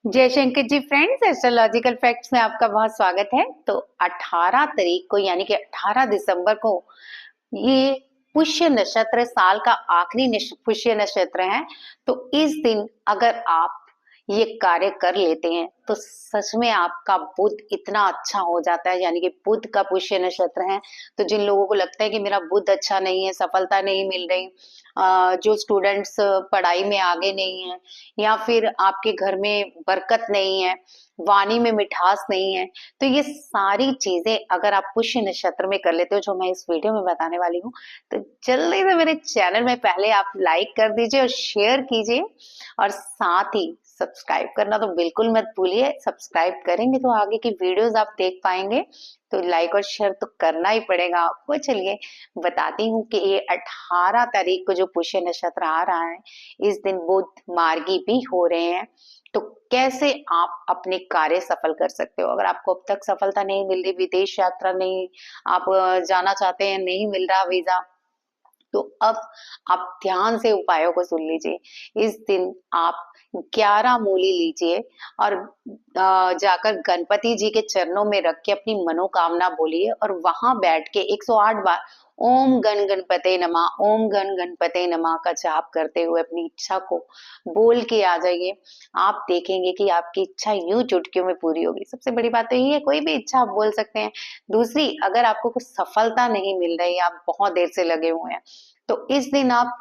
जय Shankar ji friends, astrological facts में आपका बहुत स्वागत है। तो 18 तारीख को यानी कि 18 दिसंबर को ये पुष्य नक्षत्र, साल का आखिरी पुष्य नक्षत्र है। तो इस दिन अगर आप ये कार्य कर लेते हैं तो सच में आपका बुध इतना अच्छा हो जाता है, यानी कि बुध का पुष्य नक्षत्र है। तो जिन लोगों को लगता है कि मेरा बुध अच्छा नहीं है, सफलता नहीं मिल रही, जो स्टूडेंट्स पढ़ाई में आगे नहीं है, या फिर आपके घर में बरकत नहीं है, वाणी में मिठास नहीं है, तो ये सारी चीजें अगर आप पुष्य नक्षत्र में कर लेते हो, जो मैं इस वीडियो में बताने वाली हूँ, तो जल्दी से मेरे चैनल में पहले आप लाइक कर दीजिए और शेयर कीजिए, और साथ ही सब्सक्राइब करना तो बिल्कुल मत भूलिए। सब्सक्राइब करेंगे तो आगे की वीडियोस आप देख पाएंगे, तो लाइक और शेयर तो करना ही पड़ेगा आपको। चलिए बताती हूँ कि ये 18 तारीख को जो पुष्य नक्षत्र आ रहा है, इस दिन बुध मार्गी भी हो रहे हैं। तो कैसे आप अपने कार्य सफल कर सकते हो। अगर आपको अब तक सफलता नहीं मिल रही, विदेश यात्रा नहीं, आप जाना चाहते हैं, नहीं मिल रहा वीजा, तो अब आप ध्यान से उपायों को सुन लीजिए। इस दिन आप 11 मूली लीजिए और जाकर गणपति जी के चरणों में रख के अपनी मनोकामना बोलिए, और वहां बैठ के 108 बार ओम गण गणपते नमः, ओम गण गणपते नमः का जाप करते हुए अपनी इच्छा को बोल के आ जाइए। आप देखेंगे कि आपकी इच्छा यूं चुटकियों में पूरी होगी। सबसे बड़ी बात तो ये है, कोई भी इच्छा आप बोल सकते हैं। दूसरी, अगर आपको कुछ सफलता नहीं मिल रही, आप बहुत देर से लगे हुए हैं, तो इस दिन आप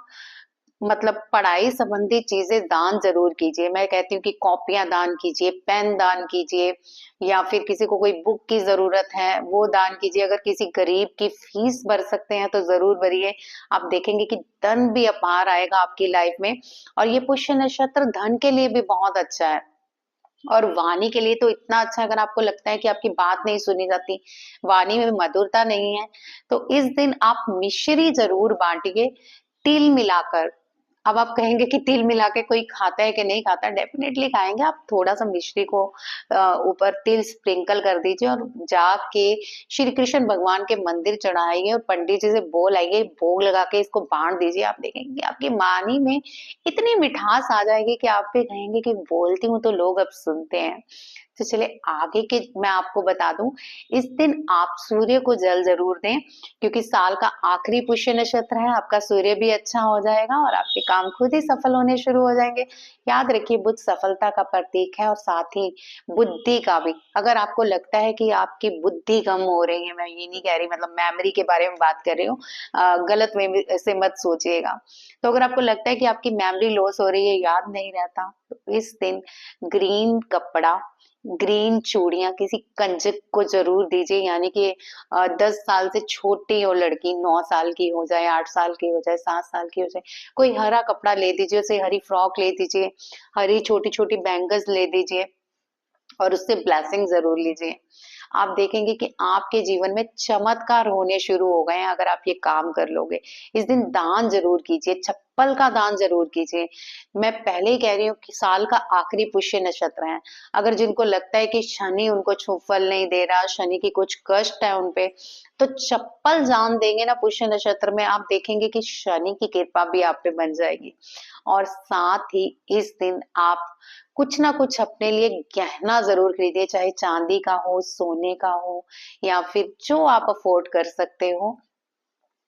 मतलब पढ़ाई संबंधी चीजें दान जरूर कीजिए। मैं कहती हूँ कि कॉपियां दान कीजिए, पेन दान कीजिए, या फिर किसी को कोई बुक की जरूरत है वो दान कीजिए। अगर किसी गरीब की फीस भर सकते हैं तो जरूर भरिए। आप देखेंगे कि धन भी अपार आएगा आपकी लाइफ में। और ये पुष्य नक्षत्र धन के लिए भी बहुत अच्छा है, और वाणी के लिए तो इतना अच्छा है। अगर आपको लगता है कि आपकी बात नहीं सुनी जाती, वाणी में मधुरता नहीं है, तो इस दिन आप मिश्री जरूर बांटिए, तिल मिलाकर। अब आप कहेंगे कि तिल मिला के कोई खाता है कि नहीं खाता, डेफिनेटली खाएंगे। आप थोड़ा सा मिश्री को ऊपर तिल स्प्रिंकल कर दीजिए और जाके श्री कृष्ण भगवान के मंदिर चढ़ाइए और पंडित जी से बोल आइए, भोग लगा के इसको बांट दीजिए। आप देखेंगे आपकी वाणी में इतनी मिठास आ जाएगी कि आप भी कहेंगे कि बोलती हूँ तो लोग अब सुनते हैं। तो चलिए आगे के मैं आपको बता दूं, इस दिन आप सूर्य को जल जरूर दें, क्योंकि साल का आखिरी पुष्य नक्षत्र है। आपका सूर्य भी अच्छा हो जाएगा और आपके काम खुद ही सफल होने शुरू हो जाएंगे। याद रखिए, बुध सफलता का प्रतीक है और साथ ही बुद्धि का भी। अगर आपको लगता है कि आपकी बुद्धि कम हो रही है, मैं ये नहीं कह रही, मतलब मेमोरी के बारे में बात कर रही हूँ, गलत वे से मत सोचिएगा। तो अगर आपको लगता है कि आपकी मेमोरी लॉस हो रही है, याद नहीं रहता, तो इस दिन ग्रीन कपड़ा, ग्रीन चूड़ियां किसी कंजक को जरूर दीजिए। यानी कि 10 साल से छोटी हो लड़की, 9 साल की हो जाए, 8 साल की हो जाए, 7 साल की हो जाए, कोई हरा कपड़ा ले दीजिए उसे, हरी फ्रॉक ले दीजिए, हरी छोटी छोटी बैंगल्स ले दीजिए, और उससे ब्लेसिंग जरूर लीजिए। आप देखेंगे कि आपके जीवन में चमत्कार होने शुरू हो गए हैं अगर आप ये काम कर लोगे। इस दिन दान जरूर कीजिए, चप्पल का दान जरूर कीजिए। मैं पहले ही कह रही हूँ कि साल का आखिरी पुष्य नक्षत्र है। अगर जिनको लगता है कि शनि उनको फल नहीं दे रहा, शनि की कुछ कष्ट है उनपे, तो चप्पल दान देंगे ना पुष्य नक्षत्र में, आप देखेंगे कि शनि की कृपा भी आप पे बन जाएगी। और साथ ही इस दिन आप कुछ ना कुछ अपने लिए गहना जरूर खरीदिए, चाहे चांदी का हो, सोने का हो, या फिर जो आप अफोर्ड कर सकते हो।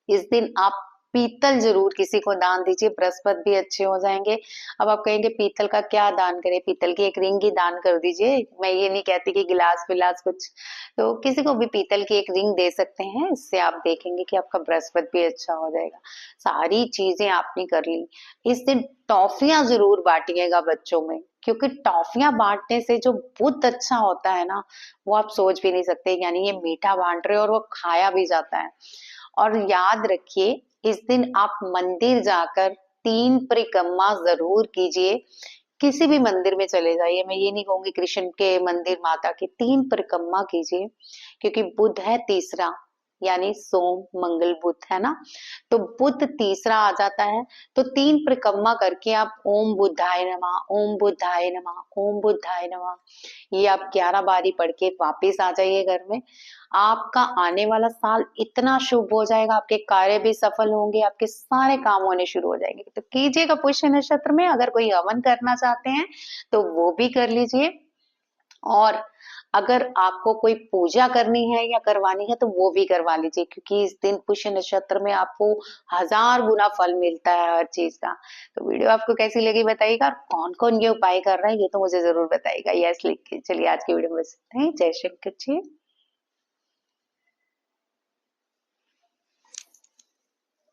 इस दिन आप पीतल जरूर किसी को दान दीजिए, बृहस्पति भी अच्छे हो जाएंगे। अब आप कहेंगे पीतल का क्या दान करें, पीतल की एक रिंग ही दान कर दीजिए। मैं ये नहीं कहती कि गिलास विलास कुछ, तो किसी को भी पीतल की एक रिंग दे सकते हैं। इससे आप देखेंगे कि आपका बृहस्पति भी अच्छा हो जाएगा। सारी चीजें आपने कर ली। इस दिन टॉफियां जरूर बांटिएगा बच्चों में, क्योंकि टॉफियां बांटने से जो बुद्ध अच्छा होता है ना, वो आप सोच भी नहीं सकते। यानी ये मीठा बांट रहे हो और वो खाया भी जाता है। और याद रखिए, इस दिन आप मंदिर जाकर 3 परिक्रमा जरूर कीजिए। किसी भी मंदिर में चले जाइए, मैं ये नहीं कहूंगी कृष्ण के मंदिर, माता के, 3 परिक्रमा कीजिए, क्योंकि बुध है तीसरा, यानी सोम मंगल बुध, है ना। तो बुध तीसरा आ जाता है। तो 3 परिक्रमा करके आप ओम बुद्धाय नमः, ओम बुद्धाय नमः, ओम बुद्धाय नमः, ये आप 11 बारी पढ़ के वापिस आ जाइए घर में। आपका आने वाला साल इतना शुभ हो जाएगा, आपके कार्य भी सफल होंगे, आपके सारे काम होने शुरू हो जाएंगे। तो कीजिएगा पुष्य नक्षत्र में। अगर कोई हवन करना चाहते हैं तो वो भी कर लीजिए, और अगर आपको कोई पूजा करनी है या करवानी है तो वो भी करवा लीजिए, क्योंकि इस दिन पुष्य नक्षत्र में आपको 1000 गुना फल मिलता है हर चीज का। तो वीडियो आपको कैसी लगी बताइएगा, कौन कौन ये उपाय कर रहा है ये तो मुझे जरूर बताइएगा। यस लिख के। चलिए आज की वीडियो में बस इतना ही। जय श्री कृष्ण।